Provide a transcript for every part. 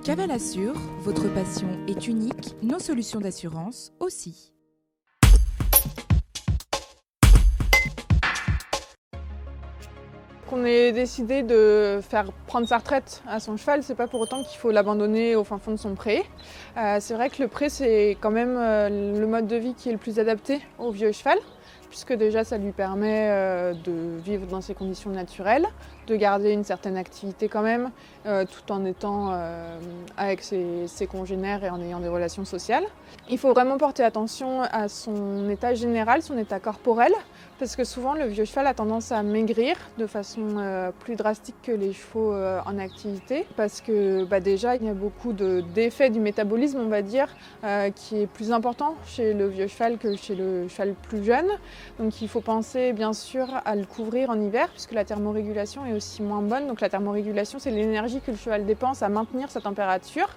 Chaval Assure, votre passion est unique, nos solutions d'assurance aussi. Qu'on ait décidé de faire prendre sa retraite à son cheval, c'est pas pour autant qu'il faut l'abandonner au fin fond de son pré. C'est vrai que le pré, c'est quand même le mode de vie qui est le plus adapté au vieux cheval, puisque déjà ça lui permet de vivre dans ses conditions naturelles, de garder une certaine activité quand même, tout en étant avec ses congénères et en ayant des relations sociales. Il faut vraiment porter attention à son état général, son état corporel, parce que souvent le vieux cheval a tendance à maigrir de façon plus drastique que les chevaux en activité, parce que déjà il y a beaucoup d'effets du métabolisme, on va dire, qui est plus important chez le vieux cheval que chez le cheval plus jeune. Donc il faut penser bien sûr à le couvrir en hiver, puisque la thermorégulation est aussi moins bonne. Donc la thermorégulation, c'est l'énergie que le cheval dépense à maintenir sa température,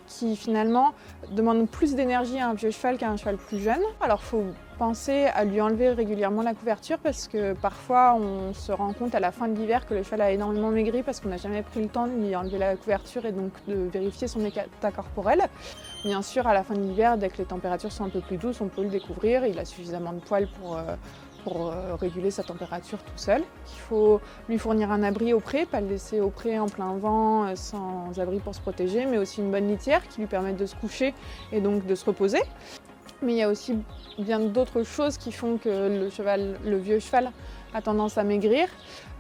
qui finalement demande plus d'énergie à un vieux cheval qu'à un cheval plus jeune. Alors il faut penser à lui enlever régulièrement la couverture, parce que parfois on se rend compte à la fin de l'hiver que le cheval a énormément maigri parce qu'on n'a jamais pris le temps de lui enlever la couverture et donc de vérifier son état corporel. Bien sûr, à la fin de l'hiver, dès que les températures sont un peu plus douces, on peut le découvrir. Il a suffisamment de poils pour réguler sa température tout seul. Il faut lui fournir un abri au pré, pas le laisser au pré en plein vent, sans abri pour se protéger, mais aussi une bonne litière qui lui permette de se coucher et donc de se reposer. Mais il y a aussi bien d'autres choses qui font que le vieux cheval a tendance à maigrir,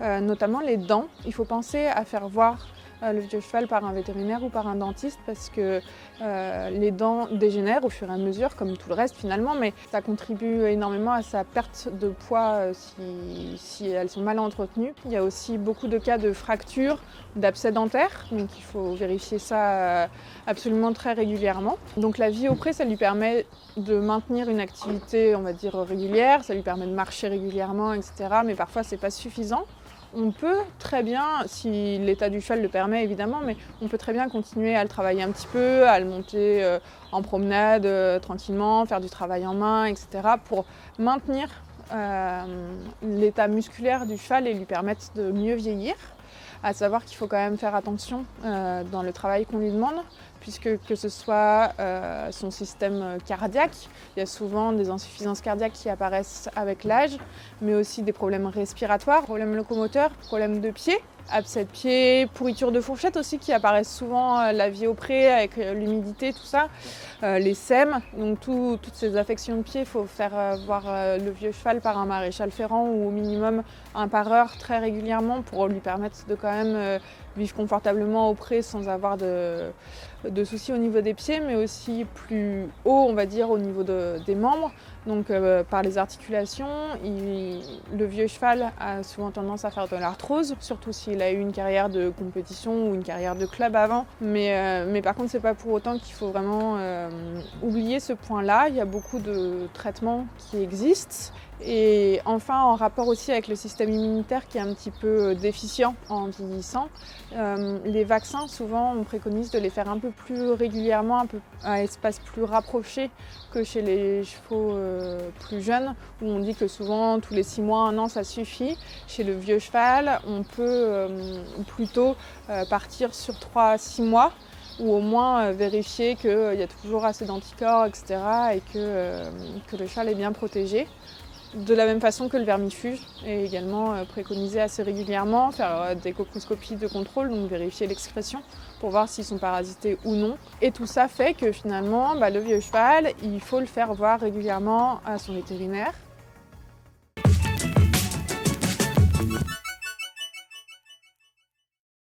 notamment les dents. Il faut penser à faire voir le vieux cheval par un vétérinaire ou par un dentiste, parce que les dents dégénèrent au fur et à mesure, comme tout le reste finalement, mais ça contribue énormément à sa perte de poids si elles sont mal entretenues. Il y a aussi beaucoup de cas de fractures, d'abcès dentaires, donc il faut vérifier ça absolument très régulièrement. Donc la vie au pré, ça lui permet de maintenir une activité, on va dire, régulière, ça lui permet de marcher régulièrement, etc. Mais parfois c'est pas suffisant. On peut très bien, si l'état du cheval le permet évidemment, mais on peut très bien continuer à le travailler un petit peu, à le monter en promenade tranquillement, faire du travail en main, etc. pour maintenir l'état musculaire du cheval et lui permettre de mieux vieillir. À savoir qu'il faut quand même faire attention dans le travail qu'on lui demande, puisque que ce soit son système cardiaque, il y a souvent des insuffisances cardiaques qui apparaissent avec l'âge, mais aussi des problèmes respiratoires, problèmes locomoteurs, problèmes de pied, abcès de pied, pourriture de fourchette aussi qui apparaissent souvent la vie au pré avec l'humidité, tout ça, les sèmes, donc toutes ces affections de pied, il faut faire voir le vieux cheval par un maréchal ferrant ou au minimum un pareur très régulièrement pour lui permettre de quand même vivre confortablement au pré sans avoir de soucis au niveau des pieds, mais aussi plus haut, on va dire, au niveau des membres. Donc par les articulations, le vieux cheval a souvent tendance à faire de l'arthrose, surtout s'il a eu une carrière de compétition ou une carrière de club avant. Mais par contre, c'est pas pour autant qu'il faut vraiment oublier ce point-là. Il y a beaucoup de traitements qui existent. Et enfin, en rapport aussi avec le système immunitaire qui est un petit peu déficient en vieillissant, les vaccins, souvent, on préconise de les faire un peu plus régulièrement, un peu à espace plus rapproché que chez les chevaux plus jeunes, où on dit que souvent, tous les 6 mois, 1 an, ça suffit. Chez le vieux cheval, on peut plutôt partir sur 3 à 6 mois, ou au moins vérifier qu'il y a toujours assez d'anticorps, etc., et que le cheval est bien protégé. De la même façon que le vermifuge est également préconisé assez régulièrement, faire des colposcopies de contrôle, donc vérifier l'excrétion pour voir s'ils sont parasités ou non. Et tout ça fait que finalement, le vieux cheval, il faut le faire voir régulièrement à son vétérinaire.